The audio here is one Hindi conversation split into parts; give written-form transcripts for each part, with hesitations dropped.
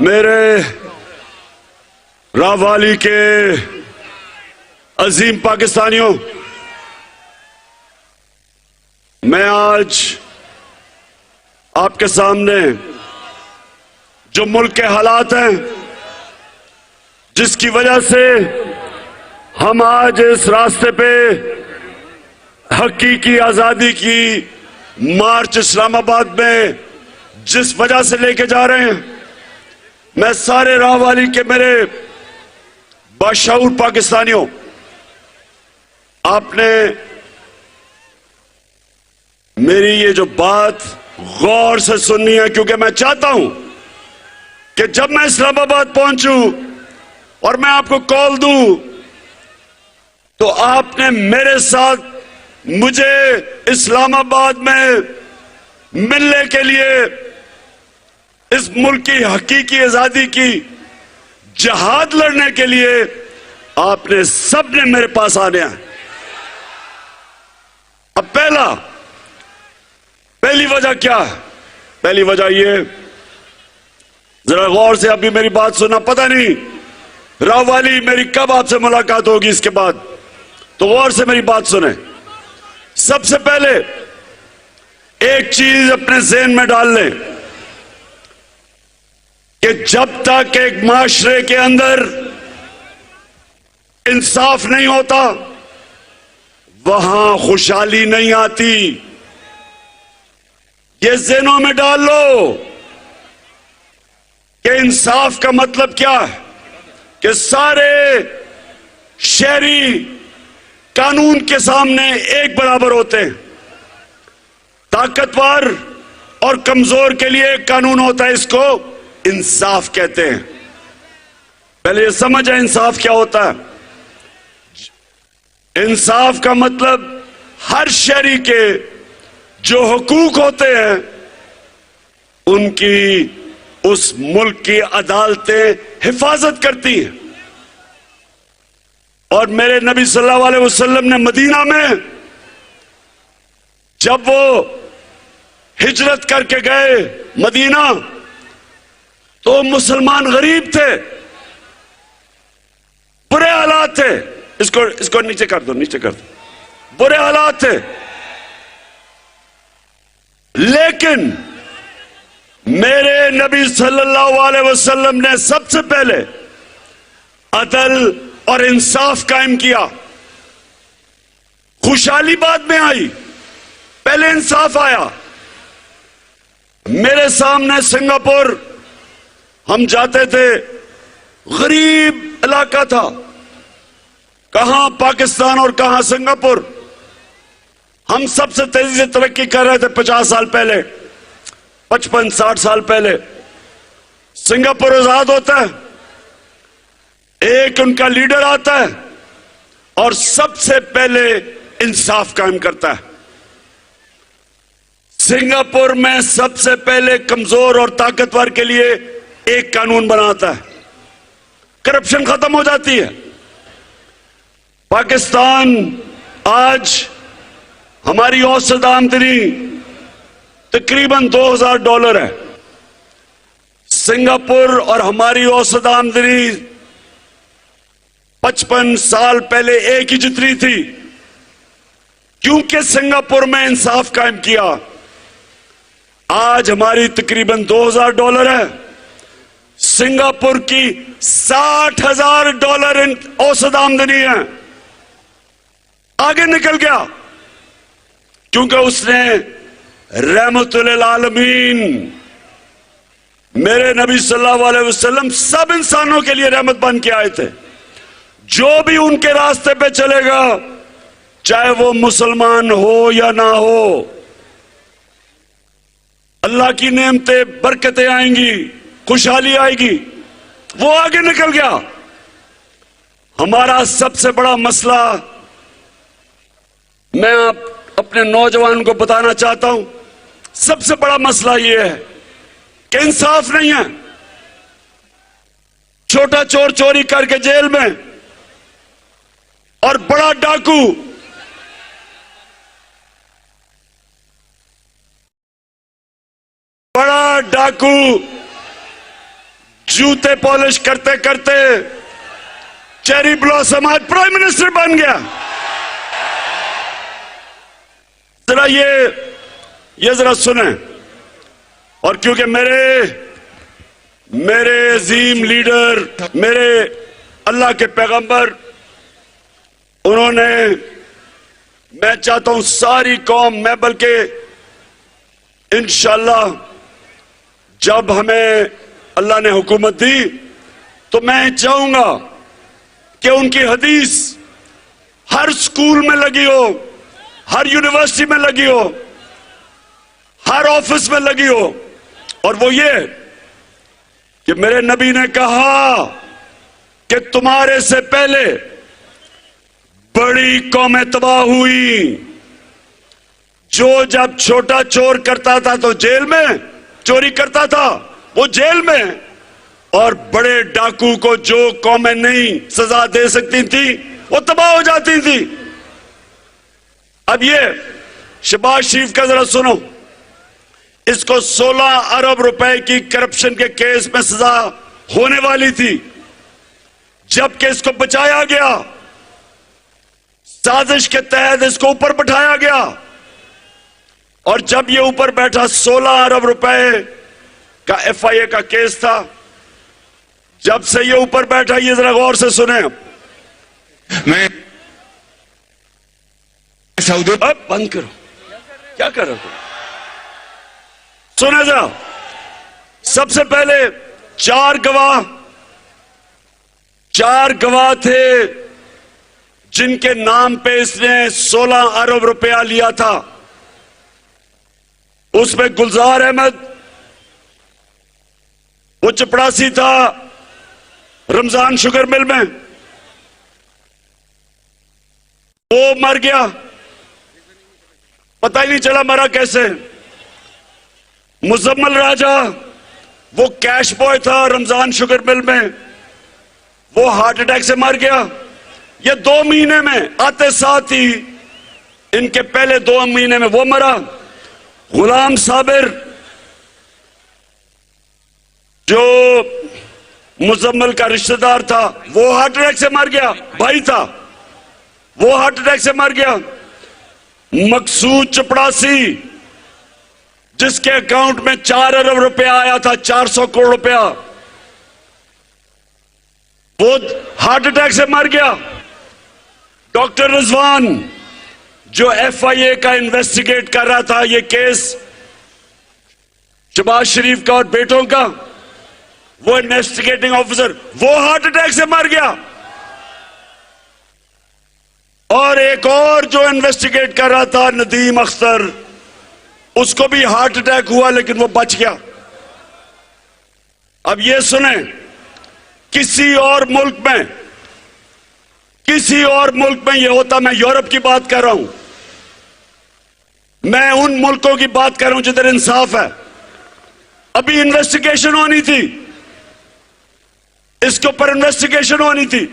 मेरे रावाली के अजीम पाकिस्तानियों, मैं आज आपके सामने जो मुल्क के हालात हैं, जिसकी वजह से हम आज इस रास्ते पे हकीकी आजादी की मार्च इस्लामाबाद में जिस वजह से लेके जा रहे हैं, मैं सारे रावाली के मेरे बाशऊर पाकिस्तानियों, आपने मेरी ये जो बात गौर से सुननी है, क्योंकि मैं चाहता हूं कि जब मैं इस्लामाबाद पहुंचूं और मैं आपको कॉल दूं तो आपने मेरे साथ मुझे इस्लामाबाद में मिलने के लिए इस मुल्क की हकीकी आजादी की जहाद लड़ने के लिए आपने सबने मेरे पास आने हैं। अब पहली वजह क्या है? पहली वजह ये, जरा गौर से अभी मेरी बात सुनना। पता नहीं रावाली मेरी कब आपसे मुलाकात होगी इसके बाद, तो गौर से मेरी बात सुने। सबसे पहले एक चीज अपने ज़हन में डाल लें कि जब तक एक माशरे के अंदर इंसाफ नहीं होता, वहां खुशहाली नहीं आती। ये ज़हनों में डाल लो कि इंसाफ का मतलब क्या है, कि सारे शहरी कानून के सामने एक बराबर होते हैं। ताकतवर और कमजोर के लिए एक कानून होता है, इसको इंसाफ कहते हैं। पहले ये समझ है इंसाफ क्या होता है। इंसाफ का मतलब हर शहरी के जो हुकूक होते हैं उनकी उस मुल्क की अदालतें हिफाजत करती हैं। और मेरे नबी सल्लल्लाहु अलैहि वसल्लम ने मदीना में जब वो हिजरत करके गए मदीना, तो मुसलमान गरीब थे, बुरे हालात थे। इसको नीचे कर दो, नीचे कर दो। बुरे हालात थे, लेकिन मेरे नबी सल्लल्लाहु अलैहि वसल्लम ने सबसे पहले अदल और इंसाफ कायम किया। खुशहाली बाद में आई, पहले इंसाफ आया। मेरे सामने सिंगापुर, हम जाते थे, गरीब इलाका था, कहां पाकिस्तान और कहां सिंगापुर। हम सबसे तेजी से तरक्की कर रहे थे 50 साल पहले, 55-60 साल पहले। सिंगापुर आजाद होता है, एक उनका लीडर आता है और सबसे पहले इंसाफ कायम करता है। सिंगापुर में सबसे पहले कमजोर और ताकतवर के लिए एक कानून बनाता है, करप्शन खत्म हो जाती है। पाकिस्तान आज हमारी औसत आमदनी तकरीबन $2000 है। सिंगापुर और हमारी औसत आमदनी 55 साल पहले एक ही जितनी थी, क्योंकि सिंगापुर में इंसाफ कायम किया। आज हमारी तकरीबन $2000 है, सिंगापुर की $60,000 औसत आमदनी है। आगे निकल गया क्योंकि उसने रहमतुल आलमीन, मेरे नबी सल्लल्लाहु अलैहि वसल्लम सब इंसानों के लिए रहमत बन के आए थे। जो भी उनके रास्ते पे चलेगा, चाहे वो मुसलमान हो या ना हो, अल्लाह की नेमतें, बरकतें आएंगी, खुशहाली आएगी। वो आगे निकल गया। हमारा सबसे बड़ा मसला, मैं अपने नौजवान को बताना चाहता हूं, सबसे बड़ा मसला यह है कि इंसाफ नहीं है। छोटा चोर चोरी करके जेल में, और बड़ा डाकू जूते पॉलिश करते करते चेरी ब्लॉसम आज प्राइम मिनिस्टर बन गया। जरा ये जरा सुने। और क्योंकि मेरे अजीम लीडर, मेरे अल्लाह के पैगंबर, उन्होंने, मैं चाहता हूं सारी कौम, मैं बल्कि इंशाअल्लाह जब हमें अल्लाह ने हुकूमत दी तो मैं चाहूंगा कि उनकी हदीस हर स्कूल में लगी हो, हर यूनिवर्सिटी में लगी हो, हर ऑफिस में लगी हो। और वो ये कि मेरे नबी ने कहा कि तुम्हारे से पहले बड़ी कौमें तबाह हुई। जो जब छोटा चोर करता था तो जेल में चोरी करता था, वो जेल में, और बड़े डाकू को जो कौमें नहीं सजा दे सकती थी वो तबाह हो जाती थी। अब ये शहबाज शरीफ का जरा सुनो। इसको 16 अरब रुपए की करप्शन के केस में सजा होने वाली थी, जबकि इसको बचाया गया, साजिश के तहत इसको ऊपर बैठाया गया। और जब ये ऊपर बैठा, 16 अरब रुपए का FIA का केस था, जब से ये ऊपर बैठा, ये जरा गौर से सुने। मैं सऊदी अब बंद करो, क्या कर रहे हो? सुने जरा। सबसे पहले चार गवाह थे जिनके नाम पे इसने 16 अरब रुपया लिया था। उसमें गुलजार अहमद, वो चपड़ासी था रमजान शुगर मिल में, वो मर गया, पता ही नहीं चला मरा कैसे। मुजम्मल राजा, वो कैश बॉय था रमजान शुगर मिल में, वो हार्ट अटैक से मर गया। ये 2 महीने में आते साथ ही, इनके पहले 2 महीने में वो मरा। गुलाम साबिर, जो मुजम्मल का रिश्तेदार था, वो हार्ट अटैक से मर गया, भाई था, वो हार्ट अटैक से मर गया। मकसूद चपड़ासी, जिसके अकाउंट में 4 अरब रुपया आया था, 400 करोड़ रुपया, वो हार्ट अटैक से मर गया। डॉक्टर रिजवान, जो FIA का इन्वेस्टिगेट कर रहा था ये केस शहबाज शरीफ का और बेटों का, वो इन्वेस्टिगेटिंग ऑफिसर, वो हार्ट अटैक से मर गया। और एक और जो इन्वेस्टिगेट कर रहा था, नदीम अख्तर, उसको भी हार्ट अटैक हुआ लेकिन वो बच गया। अब ये सुने, किसी और मुल्क में ये होता, मैं यूरोप की बात कर रहा हूं, मैं उन मुल्कों की बात कर रहा हूं जिधर इंसाफ है। अभी इन्वेस्टिगेशन होनी थी, इसके ऊपर इन्वेस्टिगेशन होनी थी।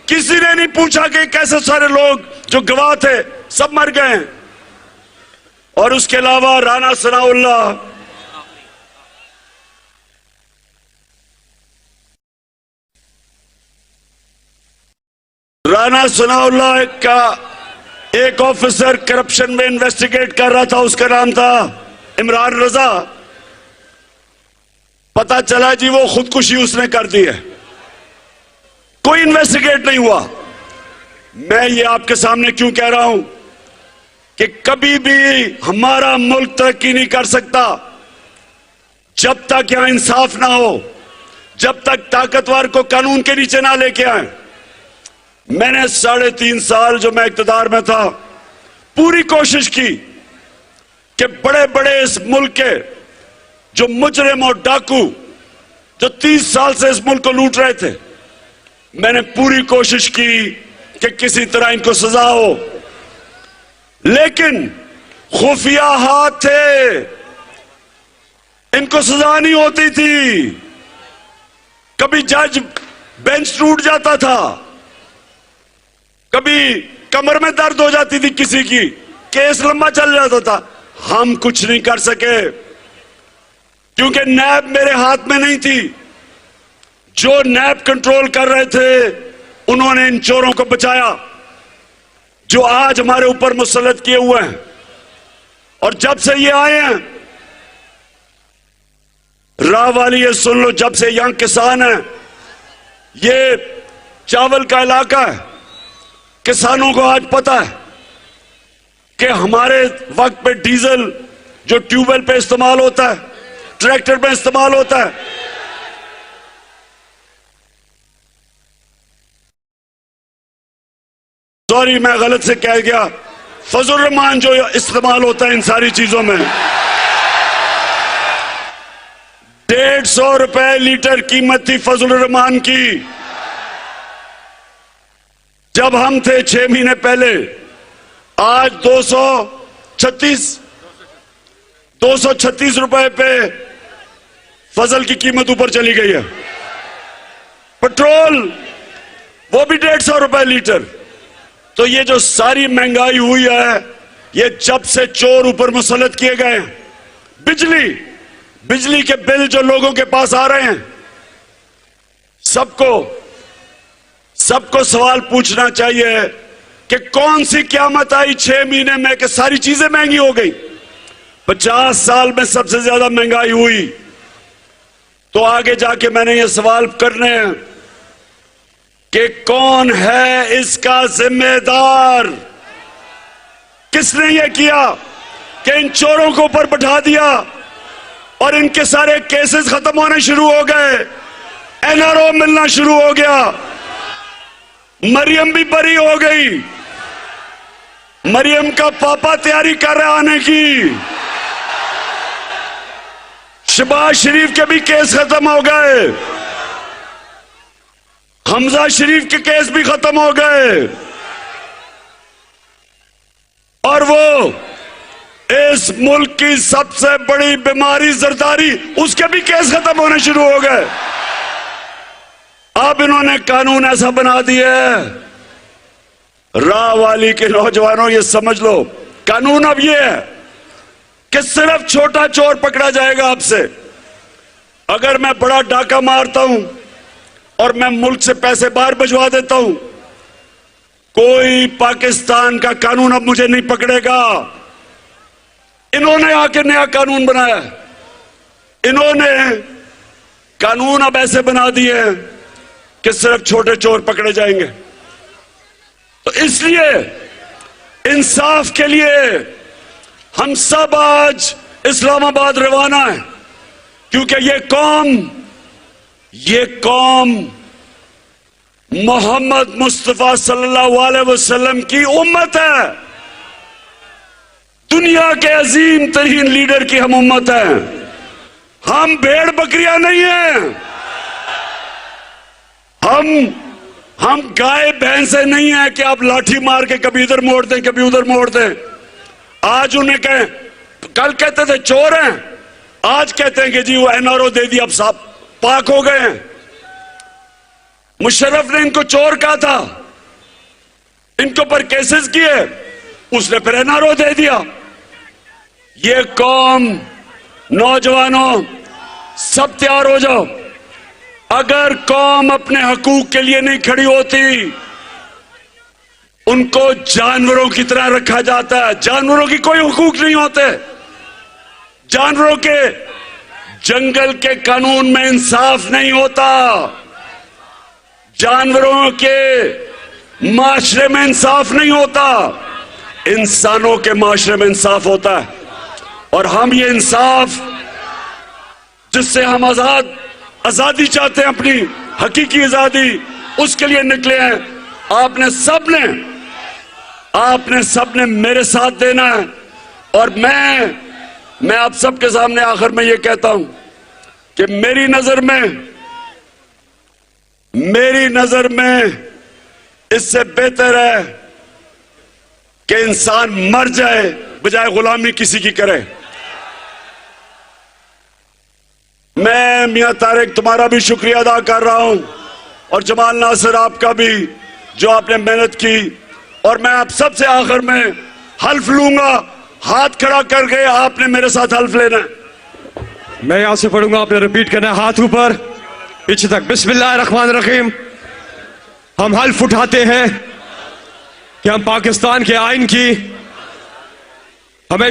किसी ने नहीं पूछा कि कैसे सारे लोग जो गवाह थे सब मर गए हैं। और उसके अलावा राना सनाउल्लाह का एक ऑफिसर करप्शन में इन्वेस्टिगेट कर रहा था, उसका नाम था इमरान रजा। पता चला जी वो खुदकुशी उसने कर दी है, कोई इन्वेस्टिगेट नहीं हुआ। मैं ये आपके सामने क्यों कह रहा हूं कि कभी भी हमारा मुल्क तरक्की नहीं कर सकता जब तक यहां इंसाफ ना हो, जब तक ताकतवर को कानून के नीचे ना लेके आए। मैंने 3.5 साल जो मैं इक़्तिदार में था, पूरी कोशिश की कि बड़े बड़े इस मुल्क के जो मुजरिम और डाकू जो 30 साल से इस मुल्क को लूट रहे थे, मैंने पूरी कोशिश की कि किसी तरह इनको सजा हो, लेकिन खुफिया हाथ थे, इनको सजा नहीं होती थी। कभी जज बेंच टूट जाता था, कभी कमर में दर्द हो जाती थी किसी की, केस लंबा चल जाता था। हम कुछ नहीं कर सके क्योंकि नैब मेरे हाथ में नहीं थी। जो नैब कंट्रोल कर रहे थे उन्होंने इन चोरों को बचाया जो आज हमारे ऊपर मुसल्लत किए हुए हैं। और जब से ये आए हैं, राह वाली ये सुन लो, जब से यहां किसान हैं, ये चावल का इलाका है, किसानों को आज पता है कि हमारे वक्त पे डीजल जो ट्यूबवेल पे इस्तेमाल होता है, ट्रैक्टर पे इस्तेमाल होता है, सॉरी मैं गलत से कह गया, फजल रहमान जो इस्तेमाल होता है इन सारी चीजों में, 150 रुपए लीटर कीमत थी फजल रहमान की जब हम थे 6 महीने पहले। आज 236 रुपए पे फजल की कीमत ऊपर चली गई है। पेट्रोल वो भी 150 रुपए लीटर। तो ये जो सारी महंगाई हुई है, ये जब से चोर ऊपर मुसल्लत किए गए हैं। बिजली के बिल जो लोगों के पास आ रहे हैं, सबको सवाल पूछना चाहिए कि कौन सी क़यामत आई 6 महीने में कि सारी चीजें महंगी हो गई। 50 साल में सबसे ज्यादा महंगाई हुई। तो आगे जाके मैंने ये सवाल करने हैं कि कौन है इसका जिम्मेदार, किसने ये किया कि इन चोरों को ऊपर बैठा दिया और इनके सारे केसेस खत्म होने शुरू हो गए, एनआरओ मिलना शुरू हो गया, मरियम भी बरी हो गई, मरियम का पापा तैयारी कर रहा आने की, शहबाज शरीफ के भी केस खत्म हो गए, हमजा शरीफ के केस भी खत्म हो गए, और वो इस मुल्क की सबसे बड़ी बीमारी जरदारी, उसके भी केस खत्म होने शुरू हो गए। अब इन्होंने कानून ऐसा बना दिया है, राह वाली के नौजवानों ये समझ लो, कानून अब ये है कि सिर्फ छोटा चोर पकड़ा जाएगा आपसे। अगर मैं बड़ा डाका मारता हूं और मैं मुल्क से पैसे बाहर भिजवा देता हूं, कोई पाकिस्तान का कानून अब मुझे नहीं पकड़ेगा। इन्होंने आके नया कानून बनाया, इन्होंने कानून अब ऐसे बना दिए कि सिर्फ छोटे चोर पकड़े जाएंगे। तो इसलिए इंसाफ के लिए हम सब आज इस्लामाबाद रवाना है, क्योंकि ये कौम मोहम्मद मुस्तफा सल्लल्लाहु अलैहि वसल्लम की उम्मत है। दुनिया के अजीम तरीन लीडर की हम उम्मत हैं। हम भेड़ बकरियां नहीं हैं, हम गाय भैंसे नहीं है कि आप लाठी मार के कभी इधर मोड़ दें कभी उधर मोड़ दें। आज उन्हें कहें, कल कहते थे चोर हैं, आज कहते हैं कि जी वो एनआरओ दे दिया, अब साहब पाक हो गए हैं। मुशर्रफ ने इनको चोर कहा था, इनको पर केसेस किए, उसने फिर एनआरओ दे दिया। ये कौम, नौजवानों सब तैयार हो जाओ। अगर कौम अपने हकूक के लिए नहीं खड़ी होती, उनको जानवरों की तरह रखा जाता है। जानवरों की कोई हुकूक नहीं होते। जानवरों के जंगल के कानून में इंसाफ नहीं होता, जानवरों के माशरे में इंसाफ नहीं होता, इंसानों के माशरे में इंसाफ होता है। और हम ये इंसाफ जिससे हम आजादी चाहते हैं, अपनी हकीकी आजादी, उसके लिए निकले हैं। आपने सबने मेरे साथ देना है। और मैं आप सबके सामने आखिर में ये कहता हूं कि मेरी नजर में इससे बेहतर है कि इंसान मर जाए बजाय गुलामी किसी की करे। मैं मियां तारिक तुम्हारा भी शुक्रिया अदा कर रहा हूं, और जमाल नासिर आपका भी, जो आपने मेहनत की। और मैं आप सबसे आखिर में हल्फ लूंगा, हाथ खड़ा करके आपने मेरे साथ हल्फ लेना है। मैं यहां से पढ़ूंगा, आपने रिपीट करना है, हाथ ऊपर। पीछे तक। बिस्मिल्लाहिर्रहमानिर्रहीम। हम हल्फ उठाते हैं कि हम पाकिस्तान के आइन की हमें